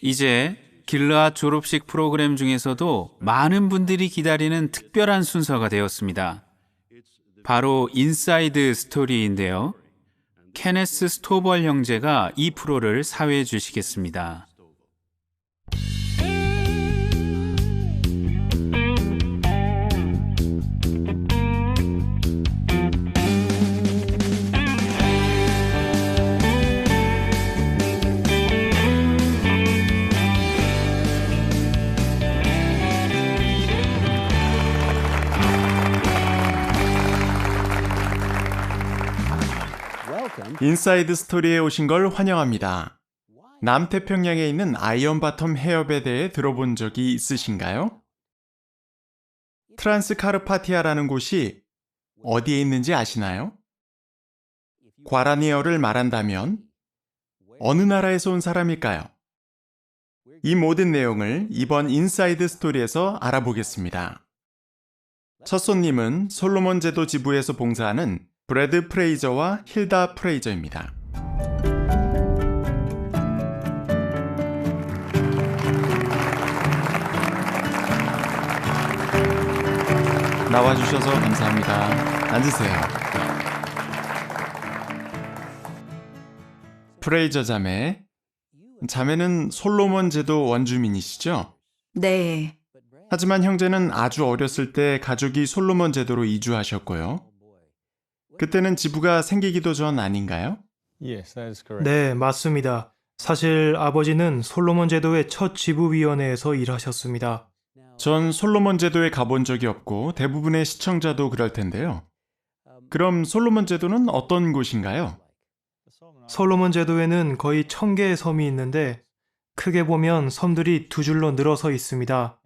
이제 길르앗 졸업식 프로그램 중에서도 많은 분들이 기다리는 특별한 순서가 되었습니다. 바로 인사이드 스토리인데요. 케네스 스토벌 형제가 이 프로를 사회해 주시겠습니다. 인사이드 스토리에 오신 걸 환영합니다. 남태평양에 있는 아이언바텀 해협에 대해 들어본 적이 있으신가요? 트란스카르파티아라는 곳이 어디에 있는지 아시나요? 과라니어를 말한다면 어느 나라에서 온 사람일까요? 이 모든 내용을 이번 인사이드 스토리에서 알아보겠습니다. 첫 손님은 솔로몬 제도 지부에서 봉사하는 브래드 프레이저와 힐다 프레이저입니다. 나와주셔서 감사합니다. 앉으세요. 프레이저 자매, 자매는 솔로몬 제도 원주민이시죠? 네, 하지만 형제는 아주 어렸을 때 가족이 솔로몬 제도로 이주하셨고요. 그때는 지부가 생기기도 전 아닌가요? 네, 맞습니다. 사실 아버지는 솔로몬 제도의 첫 지부위원회에서 일하셨습니다. 전 솔로몬 제도에 가본 적이 없고 대부분의 시청자도 그럴 텐데요. 그럼 솔로몬 제도는 어떤 곳인가요? 솔로몬 제도에는 거의 1000개의 섬이 있는데 크게 보면 섬들이 두 줄로 늘어서 있습니다.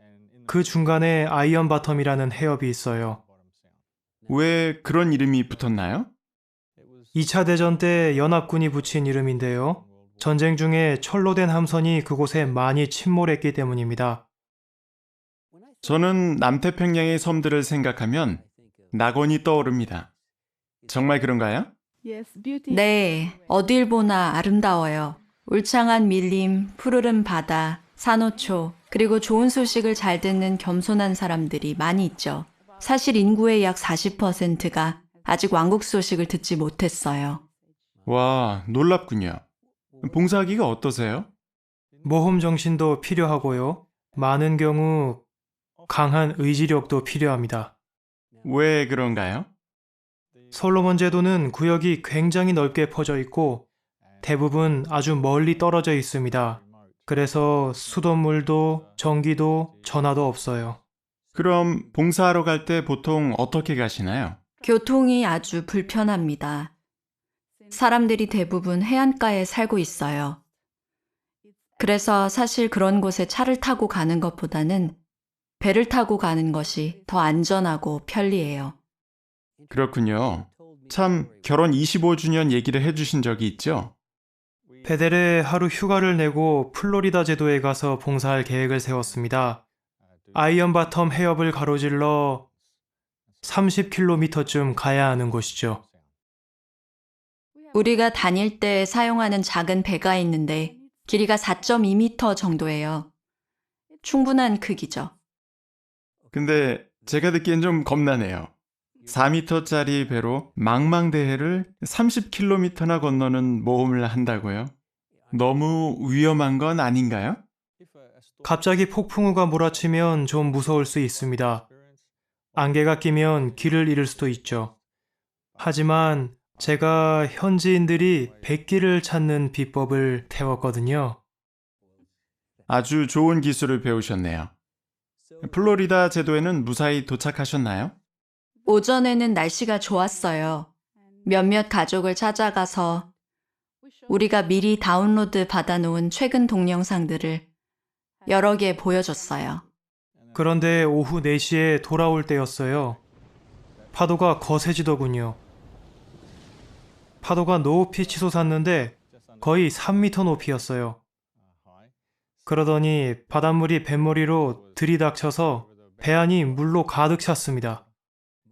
그 중간에 아이언바텀이라는 해협이 있어요. 왜 그런 이름이 붙었나요? 2차 대전 때 연합군이 붙인 이름인데요. 전쟁 중에 철로 된 함선이 그곳에 많이 침몰했기 때문입니다. 저는 남태평양의 섬들을 생각하면 낙원이 떠오릅니다. 정말 그런가요? 네, 어딜 보나 아름다워요. 울창한 밀림, 푸르른 바다, 산호초, 그리고 좋은 소식을 잘 듣는 겸손한 사람들이 많이 있죠. 사실 인구의 약 40%가 아직 왕국 소식을 듣지 못했어요. 와, 놀랍군요. 봉사하기가 어떠세요? 모험 정신도 필요하고요. 많은 경우 강한 의지력도 필요합니다. 왜 그런가요? 솔로몬 제도는 구역이 굉장히 넓게 퍼져 있고 대부분 아주 멀리 떨어져 있습니다. 그래서 수돗물도 전기도 전화도 없어요. 그럼 봉사하러 갈 때 보통 어떻게 가시나요? 교통이 아주 불편합니다. 사람들이 대부분 해안가에 살고 있어요. 그래서 사실 그런 곳에 차를 타고 가는 것보다는 배를 타고 가는 것이 더 안전하고 편리해요. 그렇군요. 참 결혼 25주년 얘기를 해주신 적이 있죠? 베델에 하루 휴가를 내고 플로리다 제도에 가서 봉사할 계획을 세웠습니다. 아이언바텀 해협을 가로질러 30km쯤 가야 하는 곳이죠. 우리가 다닐 때 사용하는 작은 배가 있는데 길이가 4.2m 정도예요. 충분한 크기죠. 근데 제가 듣기엔 좀 겁나네요. 4m짜리 배로 망망대해를 30km나 건너는 모험을 한다고요? 너무 위험한 건 아닌가요? 갑자기 폭풍우가 몰아치면 좀 무서울 수 있습니다. 안개가 끼면 길을 잃을 수도 있죠. 하지만 제가 현지인들이 백길을 찾는 비법을 배웠거든요. 아주 좋은 기술을 배우셨네요. 플로리다 제도에는 무사히 도착하셨나요? 오전에는 날씨가 좋았어요. 몇몇 가족을 찾아가서 우리가 미리 다운로드 받아놓은 최근 동영상들을 여러 개 보여줬어요. 그런데 오후 4시에 돌아올 때였어요. 파도가 거세지더군요. 파도가 높이 치솟았는데 거의 3m 높이였어요. 그러더니 바닷물이 뱃머리로 들이닥쳐서 배 안이 물로 가득 찼습니다.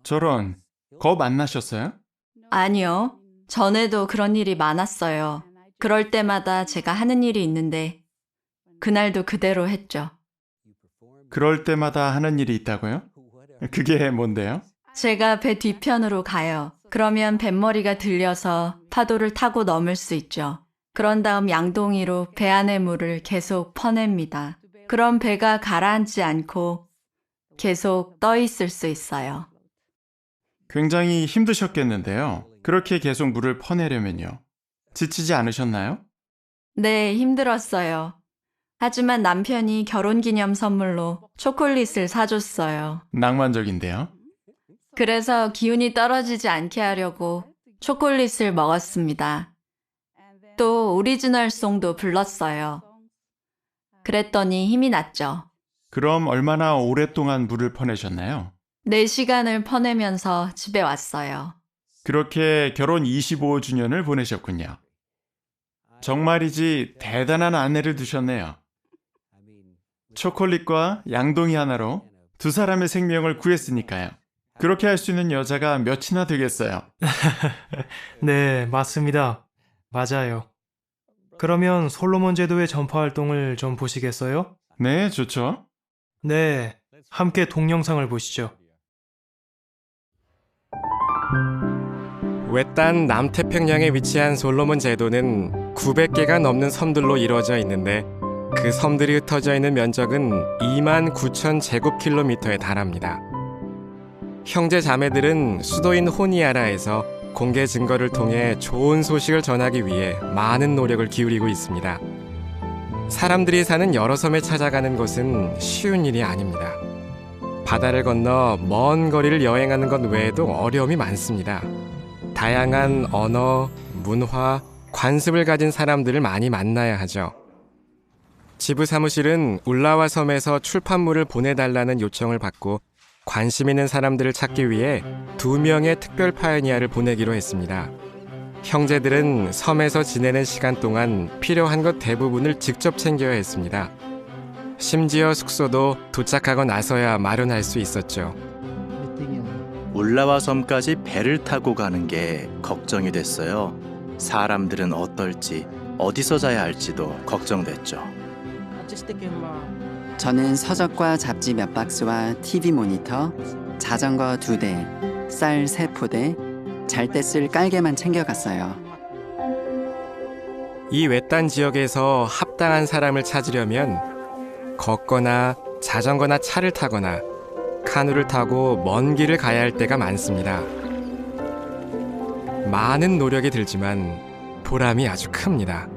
저런, 겁 안 나셨어요? 아니요. 전에도 그런 일이 많았어요. 그럴 때마다 제가 하는 일이 있는데 그날도 그대로 했죠. 그럴 때마다 하는 일이 있다고요? 그게 뭔데요? 제가 배 뒤편으로 가요. 그러면 뱃머리가 들려서 파도를 타고 넘을 수 있죠. 그런 다음 양동이로 배 안의 물을 계속 퍼냅니다. 그럼 배가 가라앉지 않고 계속 떠 있을 수 있어요. 굉장히 힘드셨겠는데요. 그렇게 계속 물을 퍼내려면요. 지치지 않으셨나요? 네, 힘들었어요. 하지만 남편이 결혼기념 선물로 초콜릿을 사줬어요. 낭만적인데요. 그래서 기운이 떨어지지 않게 하려고 초콜릿을 먹었습니다. 또 오리지널 송도 불렀어요. 그랬더니 힘이 났죠. 그럼 얼마나 오랫동안 물을 퍼내셨나요? 4시간을 퍼내면서 집에 왔어요. 그렇게 결혼 25주년을 보내셨군요. 정말이지 대단한 아내를 두셨네요. 초콜릿과 양동이 하나로 두 사람의 생명을 구했으니까요. 그렇게 할 수 있는 여자가 몇이나 되겠어요. 네, 맞습니다. 맞아요. 그러면 솔로몬 제도의 전파 활동을 좀 보시겠어요? 네, 좋죠. 네, 함께 동영상을 보시죠. 외딴 남태평양에 위치한 솔로몬 제도는 900개가 넘는 섬들로 이루어져 있는데 그 섬들이 흩어져 있는 면적은 2만 9천 제곱킬로미터에 달합니다. 형제 자매들은 수도인 호니아라에서 공개 증거를 통해 좋은 소식을 전하기 위해 많은 노력을 기울이고 있습니다. 사람들이 사는 여러 섬에 찾아가는 것은 쉬운 일이 아닙니다. 바다를 건너 먼 거리를 여행하는 것 외에도 어려움이 많습니다. 다양한 언어, 문화, 관습을 가진 사람들을 많이 만나야 하죠. 지부 사무실은 울라와 섬에서 출판물을 보내달라는 요청을 받고 관심 있는 사람들을 찾기 위해 2명의 특별 파이니아를 보내기로 했습니다. 형제들은 섬에서 지내는 시간 동안 필요한 것 대부분을 직접 챙겨야 했습니다. 심지어 숙소도 도착하고 나서야 마련할 수 있었죠. 울라와 섬까지 배를 타고 가는 게 걱정이 됐어요. 사람들은 어떨지, 어디서 자야 할지도 걱정됐죠. 저는 서적과 잡지 몇 박스와 TV 모니터, 자전거 2대, 쌀 3포대, 잘 때 쓸 깔개만 챙겨갔어요. 이 외딴 지역에서 합당한 사람을 찾으려면 걷거나 자전거나 차를 타거나 카누를 타고 먼 길을 가야 할 때가 많습니다. 많은 노력이 들지만 보람이 아주 큽니다.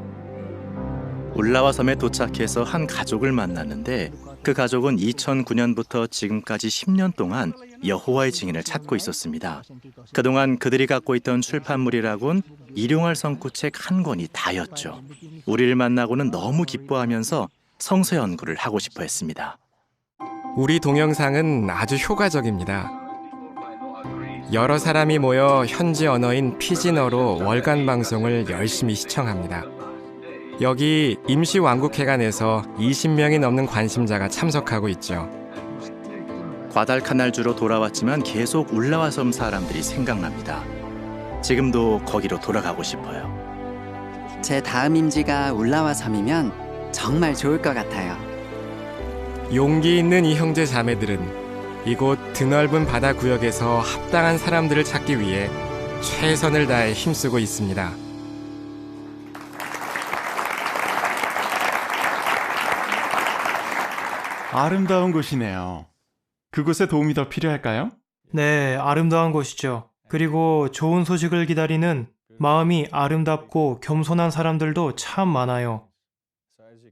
울라와 섬에 도착해서 한 가족을 만났는데 그 가족은 2009년부터 지금까지 10년 동안 여호와의 증인을 찾고 있었습니다. 그동안 그들이 갖고 있던 출판물이라곤 일용할 성구책 한 권이 다였죠. 우리를 만나고는 너무 기뻐하면서 성서 연구를 하고 싶어 했습니다. 우리 동영상은 아주 효과적입니다. 여러 사람이 모여 현지 언어인 피지어로 월간 방송을 열심히 시청합니다. 여기 임시왕국회관에서 20명이 넘는 관심자가 참석하고 있죠. 과달카날주로 돌아왔지만 계속 울라와 섬 사람들이 생각납니다. 지금도 거기로 돌아가고 싶어요. 제 다음 임지가 울라와 섬이면 정말 좋을 것 같아요. 용기 있는 이 형제 자매들은 이곳 드넓은 바다 구역에서 합당한 사람들을 찾기 위해 최선을 다해 힘쓰고 있습니다. 아름다운 곳이네요. 그곳에 도움이 더 필요할까요? 네, 아름다운 곳이죠. 그리고 좋은 소식을 기다리는 마음이 아름답고 겸손한 사람들도 참 많아요.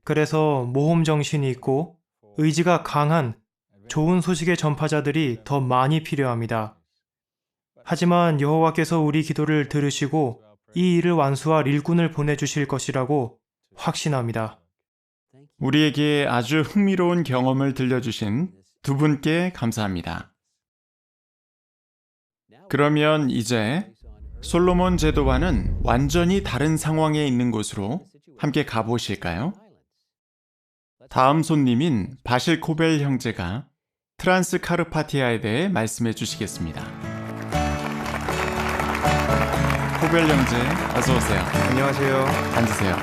그래서 모험 정신이 있고 의지가 강한 좋은 소식의 전파자들이 더 많이 필요합니다. 하지만 여호와께서 우리 기도를 들으시고 이 일을 완수할 일꾼을 보내주실 것이라고 확신합니다. 우리에게 아주 흥미로운 경험을 들려주신 두 분께 감사합니다. 그러면 이제 솔로몬 제도와는 완전히 다른 상황에 있는 곳으로 함께 가보실까요? 다음 손님인 바실 코벨 형제가 트란스 카르파티아에 대해 말씀해 주시겠습니다. 코벨 형제, 어서 오세요. 안녕하세요. 앉으세요.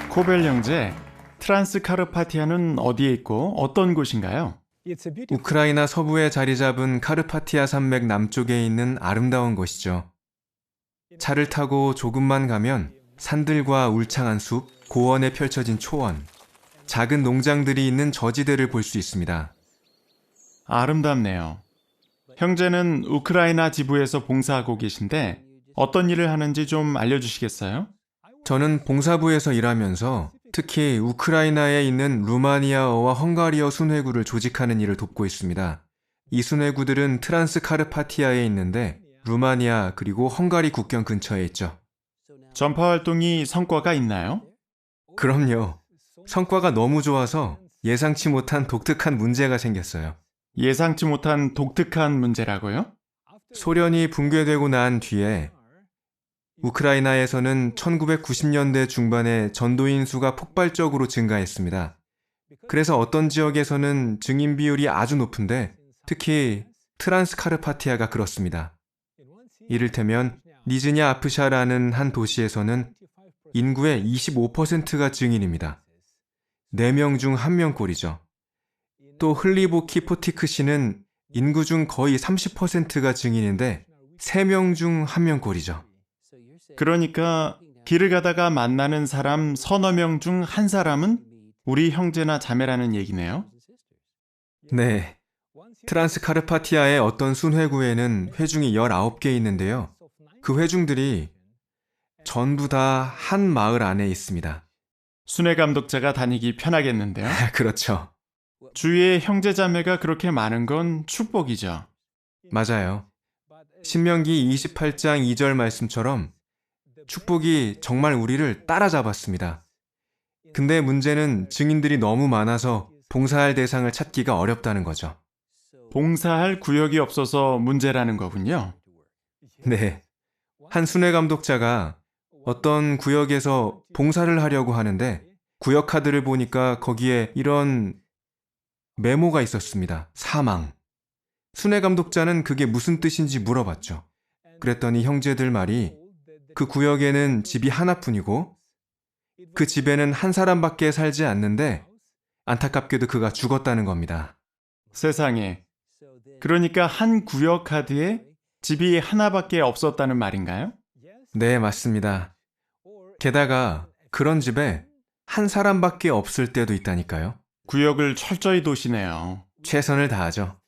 코벨 형제, 트란스카르파티아는 어디에 있고 어떤 곳인가요? 우크라이나 서부에 자리 잡은 카르파티아 산맥 남쪽에 있는 아름다운 곳이죠. 차를 타고 조금만 가면 산들과 울창한 숲, 고원에 펼쳐진 초원, 작은 농장들이 있는 저지대를 볼 수 있습니다. 아름답네요. 형제는 우크라이나 지부에서 봉사하고 계신데 어떤 일을 하는지 좀 알려주시겠어요? 저는 봉사부에서 일하면서 특히 우크라이나에 있는 루마니아어와 헝가리어 순회구를 조직하는 일을 돕고 있습니다. 이 순회구들은 트란스카르파티아에 있는데 루마니아 그리고 헝가리 국경 근처에 있죠. 전파 활동이 성과가 있나요? 그럼요. 성과가 너무 좋아서 예상치 못한 독특한 문제가 생겼어요. 예상치 못한 독특한 문제라고요? 소련이 붕괴되고 난 뒤에 우크라이나에서는 1990년대 중반에 전도인 수가 폭발적으로 증가했습니다. 그래서 어떤 지역에서는 증인 비율이 아주 높은데 특히 트란스카르파티아가 그렇습니다. 이를테면 니즈냐 아프샤라는 한 도시에서는 인구의 25%가 증인입니다. 4명 중 1명꼴이죠. 또 흘리보키 포티크시는 인구 중 거의 30%가 증인인데 3명 중 1명꼴이죠. 그러니까 길을 가다가 만나는 사람 서너 명 중 한 사람은 우리 형제나 자매라는 얘기네요. 네. 트란스카르파티아의 어떤 순회구에는 회중이 19개 있는데요. 그 회중들이 전부 다 한 마을 안에 있습니다. 순회 감독자가 다니기 편하겠는데요. 그렇죠. 주위에 형제 자매가 그렇게 많은 건 축복이죠. 맞아요. 신명기 28장 2절 말씀처럼 축복이 정말 우리를 따라잡았습니다. 근데 문제는 증인들이 너무 많아서 봉사할 대상을 찾기가 어렵다는 거죠. 봉사할 구역이 없어서 문제라는 거군요. 네. 한 순회 감독자가 어떤 구역에서 봉사를 하려고 하는데 구역 카드를 보니까 거기에 이런 메모가 있었습니다. 사망. 순회 감독자는 그게 무슨 뜻인지 물어봤죠. 그랬더니 형제들 말이 그 구역에는 집이 하나뿐이고 그 집에는 한 사람밖에 살지 않는데 안타깝게도 그가 죽었다는 겁니다. 세상에. 그러니까 한 구역 카드에 집이 하나밖에 없었다는 말인가요? 네, 맞습니다. 게다가 그런 집에 한 사람밖에 없을 때도 있다니까요. 구역을 철저히 도시네요. 최선을 다하죠.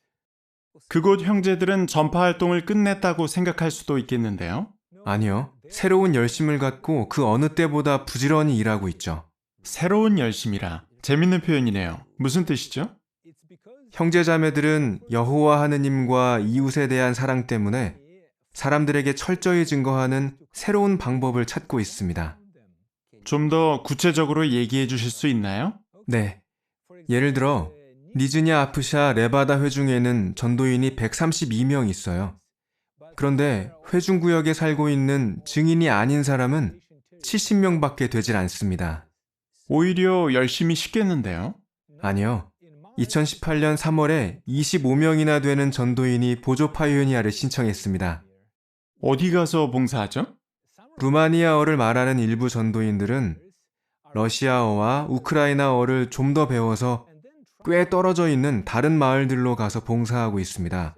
그곳 형제들은 전파 활동을 끝냈다고 생각할 수도 있겠는데요. 아니요. 새로운 열심을 갖고 그 어느 때보다 부지런히 일하고 있죠. 새로운 열심이라. 재밌는 표현이네요. 무슨 뜻이죠? 형제자매들은 여호와 하느님과 이웃에 대한 사랑 때문에 사람들에게 철저히 증거하는 새로운 방법을 찾고 있습니다. 좀 더 구체적으로 얘기해 주실 수 있나요? 네. 예를 들어 니즈냐 아프샤 레바다 회중에는 전도인이 132명 있어요. 그런데 회중구역에 살고 있는 증인이 아닌 사람은 70명밖에 되질 않습니다. 오히려 열심히 쉽겠는데요? 아니요. 2018년 3월에 25명이나 되는 전도인이 보조 파이오니아를 신청했습니다. 어디 가서 봉사하죠? 루마니아어를 말하는 일부 전도인들은 러시아어와 우크라이나어를 좀 더 배워서 꽤 떨어져 있는 다른 마을들로 가서 봉사하고 있습니다.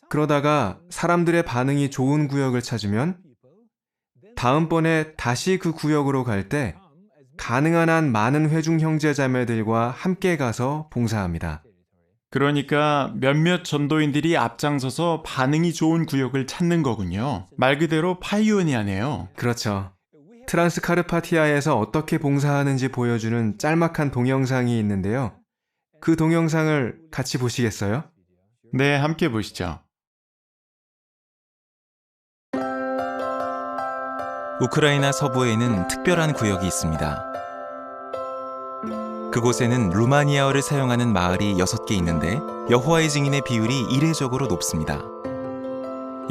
그러다가 사람들의 반응이 좋은 구역을 찾으면 다음번에 다시 그 구역으로 갈 때 가능한 한 많은 회중 형제자매들과 함께 가서 봉사합니다. 그러니까 몇몇 전도인들이 앞장서서 반응이 좋은 구역을 찾는 거군요. 말 그대로 파이오니아네요. 그렇죠. 트란스카르파티아에서 어떻게 봉사하는지 보여주는 짤막한 동영상이 있는데요. 그 동영상을 같이 보시겠어요? 네, 함께 보시죠. 우크라이나 서부에는 특별한 구역이 있습니다. 그곳에는 루마니아어를 사용하는 마을이 6개 있는데 여호와의 증인의 비율이 이례적으로 높습니다.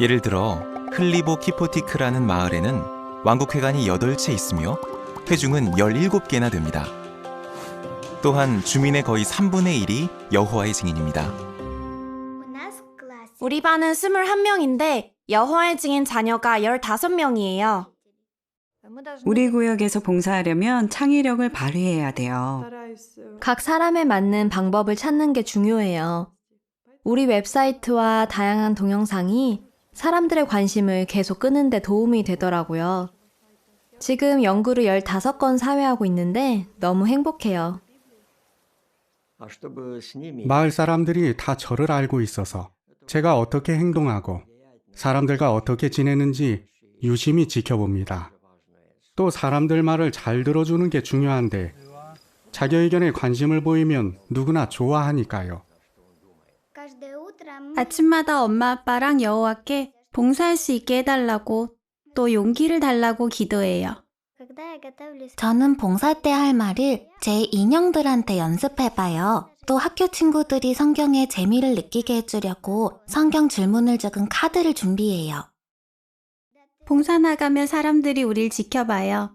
예를 들어 흘리보 키포티크라는 마을에는 왕국회관이 8채 있으며 회중은 17개나 됩니다. 또한 주민의 거의 3분의 1이 여호와의 증인입니다. 우리 반은 21명인데 여호와의 증인 자녀가 15명이에요. 우리 구역에서 봉사하려면 창의력을 발휘해야 돼요. 각 사람에 맞는 방법을 찾는 게 중요해요. 우리 웹사이트와 다양한 동영상이 사람들의 관심을 계속 끄는 데 도움이 되더라고요. 지금 연구를 15건 사회하고 있는데 너무 행복해요. 마을 사람들이 다 저를 알고 있어서 제가 어떻게 행동하고 사람들과 어떻게 지내는지 유심히 지켜봅니다. 또 사람들 말을 잘 들어주는 게 중요한데 자기 의견에 관심을 보이면 누구나 좋아하니까요. 아침마다 엄마 아빠랑 여호와께 봉사할 수 있게 해달라고 또 용기를 달라고 기도해요. 저는 봉사 때 할 말을 제 인형들한테 연습해봐요. 또 학교 친구들이 성경의 재미를 느끼게 해주려고 성경 질문을 적은 카드를 준비해요. 봉사 나가면 사람들이 우릴 지켜봐요.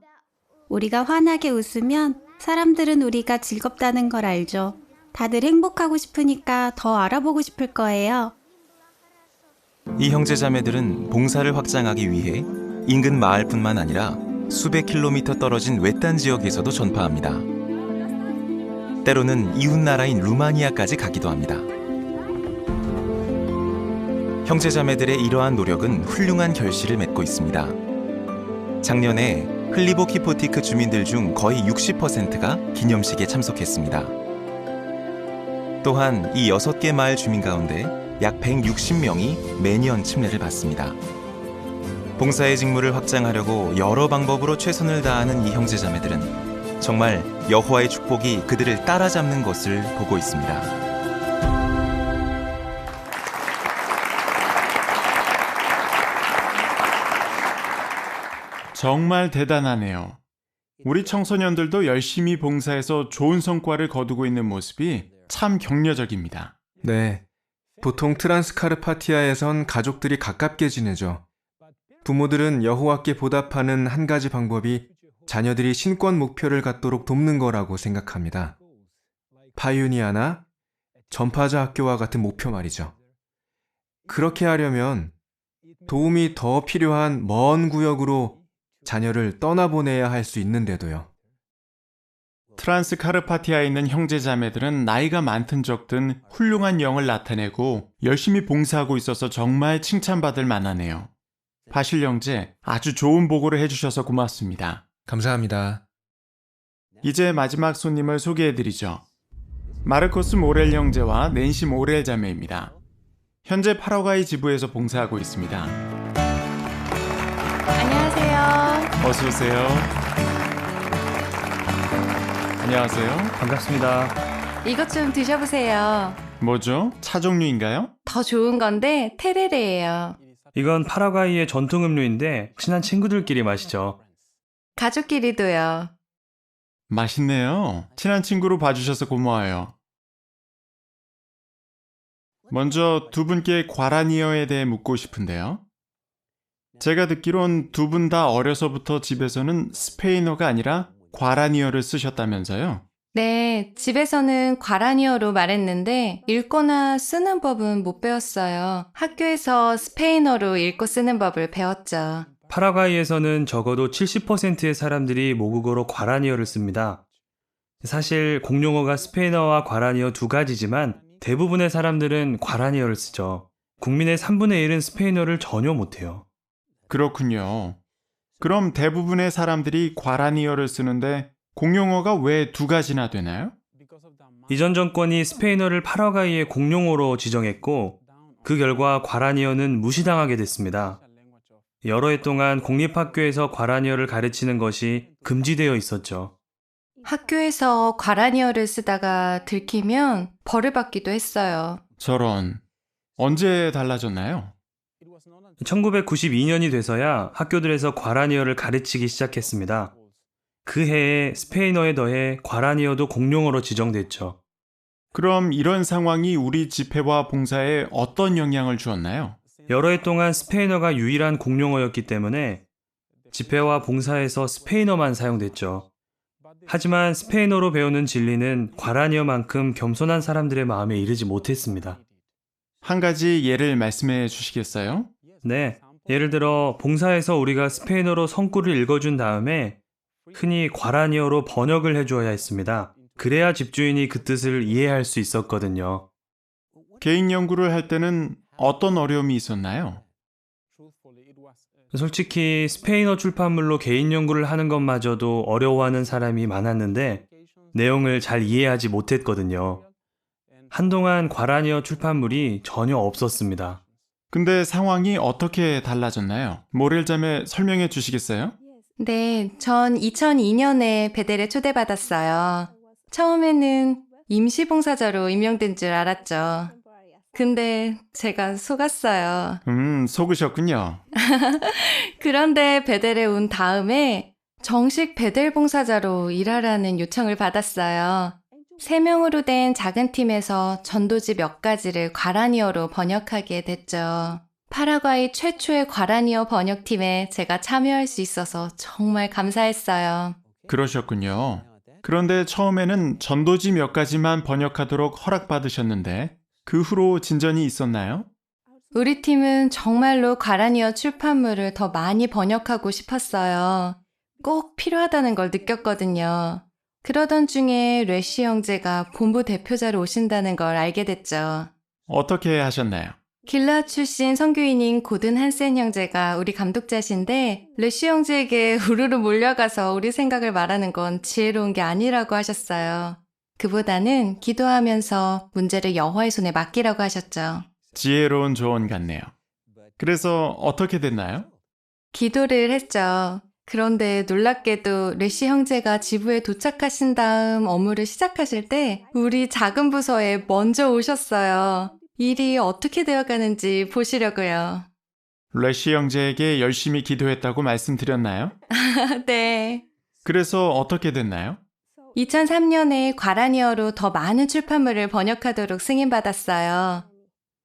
우리가 환하게 웃으면 사람들은 우리가 즐겁다는 걸 알죠. 다들 행복하고 싶으니까 더 알아보고 싶을 거예요. 이 형제자매들은 봉사를 확장하기 위해 인근 마을뿐만 아니라 수백 킬로미터 떨어진 외딴 지역에서도 전파합니다. 때로는 이웃나라인 루마니아까지 가기도 합니다. 형제자매들의 이러한 노력은 훌륭한 결실을 맺고 있습니다. 작년에 흘리보 키포티크 주민들 중 거의 60%가 기념식에 참석했습니다. 또한 이 6개 마을 주민 가운데 약 160명이 매년 침례를 받습니다. 봉사의 직무를 확장하려고 여러 방법으로 최선을 다하는 이 형제자매들은 정말 여호와의 축복이 그들을 따라잡는 것을 보고 있습니다. 정말 대단하네요. 우리 청소년들도 열심히 봉사해서 좋은 성과를 거두고 있는 모습이 참 격려적입니다. 네. 보통 트란스카르파티아에선 가족들이 가깝게 지내죠. 부모들은 여호와께 보답하는 한 가지 방법이 자녀들이 신권 목표를 갖도록 돕는 거라고 생각합니다. 파이오니아나 전파자 학교와 같은 목표 말이죠. 그렇게 하려면 도움이 더 필요한 먼 구역으로 자녀를 떠나보내야 할 수 있는데도요. 트란스카르파티아에 있는 형제자매들은 나이가 많든 적든 훌륭한 영을 나타내고 열심히 봉사하고 있어서 정말 칭찬받을 만하네요. 바실 형제, 아주 좋은 보고를 해주셔서 고맙습니다. 감사합니다. 이제 마지막 손님을 소개해드리죠. 마르코스 모렐 형제와 낸시 모렐 자매입니다. 현재 파라과이 지부에서 봉사하고 있습니다. 안녕하세요. 어서 오세요. 안녕하세요. 반갑습니다. 이것 좀 드셔보세요. 뭐죠? 차 종류인가요? 더 좋은 건데 테레레예요. 이건 파라과이의 전통 음료인데 친한 친구들끼리 마시죠. 가족끼리도요. 맛있네요. 친한 친구로 봐주셔서 고마워요. 먼저 두 분께 과라니어에 대해 묻고 싶은데요. 제가 듣기론 두 분 다 어려서부터 집에서는 스페인어가 아니라 과라니어를 쓰셨다면서요? 네, 집에서는 과라니어로 말했는데 읽거나 쓰는 법은 못 배웠어요. 학교에서 스페인어로 읽고 쓰는 법을 배웠죠. 파라과이에서는 적어도 70%의 사람들이 모국어로 과라니어를 씁니다. 사실 공용어가 스페인어와 과라니어 두 가지지만 대부분의 사람들은 과라니어를 쓰죠. 국민의 3분의 1은 스페인어를 전혀 못해요. 그렇군요. 그럼 대부분의 사람들이 과라니어를 쓰는데 공용어가 왜 두 가지나 되나요? 이전 정권이 스페인어를 파라과이의 공용어로 지정했고 그 결과 과라니어는 무시당하게 됐습니다. 여러 해 동안 공립학교에서 과라니어를 가르치는 것이 금지되어 있었죠. 학교에서 과라니어를 쓰다가 들키면 벌을 받기도 했어요. 저런, 언제 달라졌나요? 1992년이 돼서야 학교들에서 과라니어를 가르치기 시작했습니다. 그 해에 스페인어에 더해 과라니어도 공용어로 지정됐죠. 그럼 이런 상황이 우리 집회와 봉사에 어떤 영향을 주었나요? 여러 해 동안 스페인어가 유일한 공용어였기 때문에 집회와 봉사에서 스페인어만 사용됐죠. 하지만 스페인어로 배우는 진리는 과라니어만큼 겸손한 사람들의 마음에 이르지 못했습니다. 한 가지 예를 말씀해 주시겠어요? 네, 예를 들어 봉사에서 우리가 스페인어로 성구를 읽어준 다음에 흔히 과라니어로 번역을 해주어야 했습니다. 그래야 집주인이 그 뜻을 이해할 수 있었거든요. 개인 연구를 할 때는 어떤 어려움이 있었나요? 솔직히 스페인어 출판물로 개인 연구를 하는 것마저도 어려워하는 사람이 많았는데 내용을 잘 이해하지 못했거든요. 한동안 과라니어 출판물이 전혀 없었습니다. 근데 상황이 어떻게 달라졌나요? 모렐자매 설명해 주시겠어요? 네, 전 2002년에 베델에 초대받았어요. 처음에는 임시봉사자로 임명된 줄 알았죠. 근데 제가 속았어요. 속으셨군요. 그런데 베델에 온 다음에 정식 베델 봉사자로 일하라는 요청을 받았어요. 3명으로 된 작은 팀에서 전도지 몇 가지를 과라니어로 번역하게 됐죠. 파라과이 최초의 과라니어 번역팀에 제가 참여할 수 있어서 정말 감사했어요. 그러셨군요. 그런데 처음에는 전도지 몇 가지만 번역하도록 허락받으셨는데 그 후로 진전이 있었나요? 우리 팀은 정말로 과라니어 출판물을 더 많이 번역하고 싶었어요. 꼭 필요하다는 걸 느꼈거든요. 그러던 중에 래시 형제가 본부 대표자로 오신다는 걸 알게 됐죠. 어떻게 하셨나요? 길라 출신 선교인인 고든 한센 형제가 우리 감독자신데 래시 형제에게 우르르 몰려가서 우리 생각을 말하는 건 지혜로운 게 아니라고 하셨어요. 그보다는 기도하면서 문제를 여호와의 손에 맡기라고 하셨죠. 지혜로운 조언 같네요. 그래서 어떻게 됐나요? 기도를 했죠. 그런데 놀랍게도 래시 형제가 지부에 도착하신 다음 업무를 시작하실 때 우리 작은 부서에 먼저 오셨어요. 일이 어떻게 되어가는지 보시려고요. 래시 형제에게 열심히 기도했다고 말씀드렸나요? 네. 그래서 어떻게 됐나요? 2003년에 과라니어로 더 많은 출판물을 번역하도록 승인받았어요.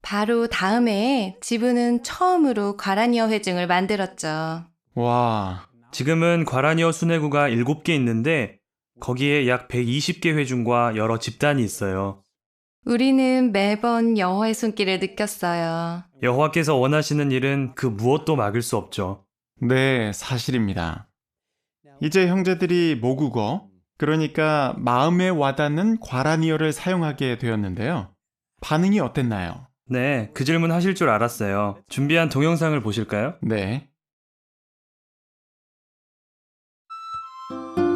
바로 다음 해에 지부는 처음으로 과라니어 회중을 만들었죠. 와. 지금은 과라니어 순회구가 7개 있는데 거기에 약 120개 회중과 여러 집단이 있어요. 우리는 매번 여호와의 손길을 느꼈어요. 여호와께서 원하시는 일은 그 무엇도 막을 수 없죠. 네, 사실입니다. 이제 형제들이 모국어, 그러니까 마음에 와닿는 과라니어를 사용하게 되었는데요. 반응이 어땠나요? 네, 그 질문 하실 줄 알았어요. 준비한 동영상을 보실까요? 네.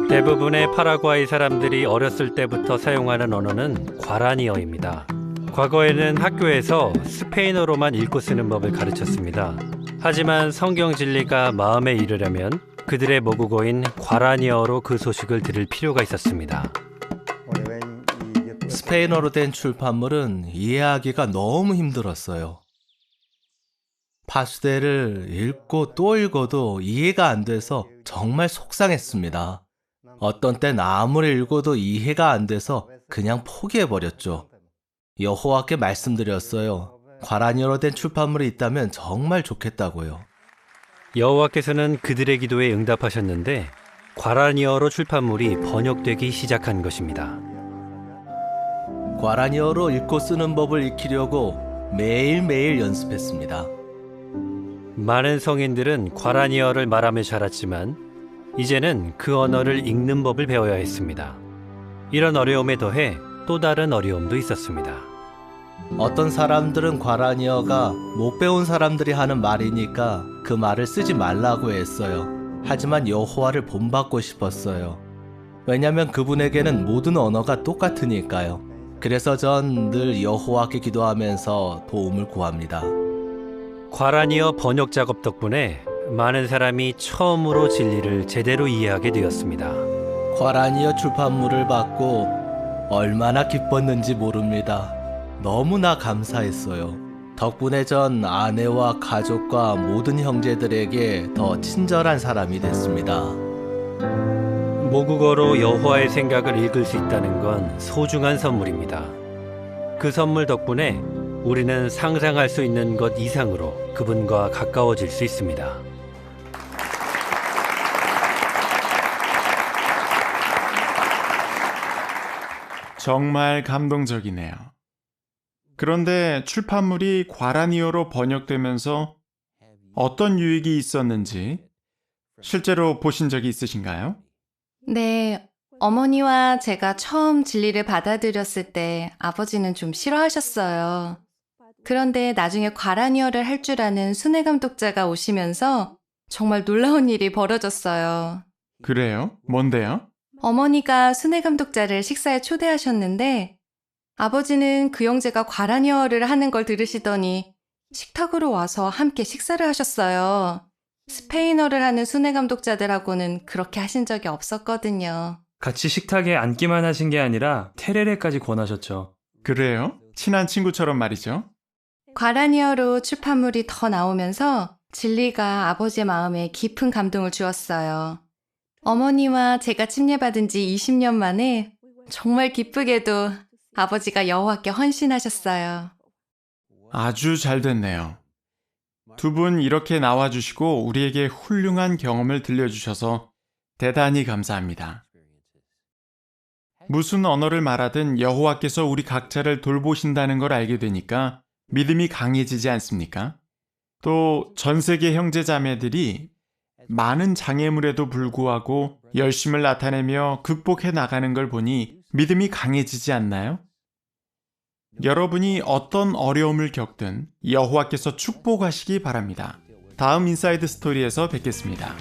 대부분의 파라과이 사람들이 어렸을 때부터 사용하는 언어는 과라니어입니다. 과거에는 학교에서 스페인어로만 읽고 쓰는 법을 가르쳤습니다. 하지만 성경 진리가 마음에 이르려면 그들의 모국어인 과라니어로 그 소식을 들을 필요가 있었습니다. 스페인어로 된 출판물은 이해하기가 너무 힘들었어요. 파수대를 읽고 또 읽어도 이해가 안 돼서 정말 속상했습니다. 어떤 땐 아무리 읽어도 이해가 안 돼서 그냥 포기해버렸죠. 여호와께 말씀드렸어요. 과라니어로 된 출판물이 있다면 정말 좋겠다고요. 여호와께서는 그들의 기도에 응답하셨는데 과라니어로 출판물이 번역되기 시작한 것입니다. 과라니어로 읽고 쓰는 법을 익히려고 매일매일 연습했습니다. 많은 성인들은 과라니어를 말하며 자랐지만 이제는 그 언어를 읽는 법을 배워야 했습니다. 이런 어려움에 더해 또 다른 어려움도 있었습니다. 어떤 사람들은 과라니어가 못 배운 사람들이 하는 말이니까 그 말을 쓰지 말라고 했어요. 하지만 여호와를 본받고 싶었어요. 왜냐면 그분에게는 모든 언어가 똑같으니까요. 그래서 전 늘 여호와께 기도하면서 도움을 구합니다. 과라니어 번역 작업 덕분에 많은 사람이 처음으로 진리를 제대로 이해하게 되었습니다. 과라니어 출판물을 받고 얼마나 기뻤는지 모릅니다. 너무나 감사했어요. 덕분에 전 아내와 가족과 모든 형제들에게 더 친절한 사람이 됐습니다. 모국어로 여호와의 생각을 읽을 수 있다는 건 소중한 선물입니다. 그 선물 덕분에 우리는 상상할 수 있는 것 이상으로 그분과 가까워질 수 있습니다. 정말 감동적이네요. 그런데 출판물이 과라니어로 번역되면서 어떤 유익이 있었는지 실제로 보신 적이 있으신가요? 네, 어머니와 제가 처음 진리를 받아들였을 때 아버지는 좀 싫어하셨어요. 그런데 나중에 과라니어를 할 줄 아는 순회 감독자가 오시면서 정말 놀라운 일이 벌어졌어요. 그래요? 뭔데요? 어머니가 순회 감독자를 식사에 초대하셨는데 아버지는 그 형제가 과라니어를 하는 걸 들으시더니 식탁으로 와서 함께 식사를 하셨어요. 스페인어를 하는 순회 감독자들하고는 그렇게 하신 적이 없었거든요. 같이 식탁에 앉기만 하신 게 아니라 테레레까지 권하셨죠. 그래요? 친한 친구처럼 말이죠. 과라니어로 출판물이 더 나오면서 진리가 아버지의 마음에 깊은 감동을 주었어요. 어머니와 제가 침례받은 지 20년 만에 정말 기쁘게도 아버지가 여호와께 헌신하셨어요. 아주 잘 됐네요. 두 분 이렇게 나와주시고 우리에게 훌륭한 경험을 들려주셔서 대단히 감사합니다. 무슨 언어를 말하든 여호와께서 우리 각자를 돌보신다는 걸 알게 되니까 믿음이 강해지지 않습니까? 또 전 세계 형제 자매들이 많은 장애물에도 불구하고 열심을 나타내며 극복해 나가는 걸 보니 믿음이 강해지지 않나요? 여러분이 어떤 어려움을 겪든 여호와께서 축복하시기 바랍니다. 다음 인사이드 스토리에서 뵙겠습니다.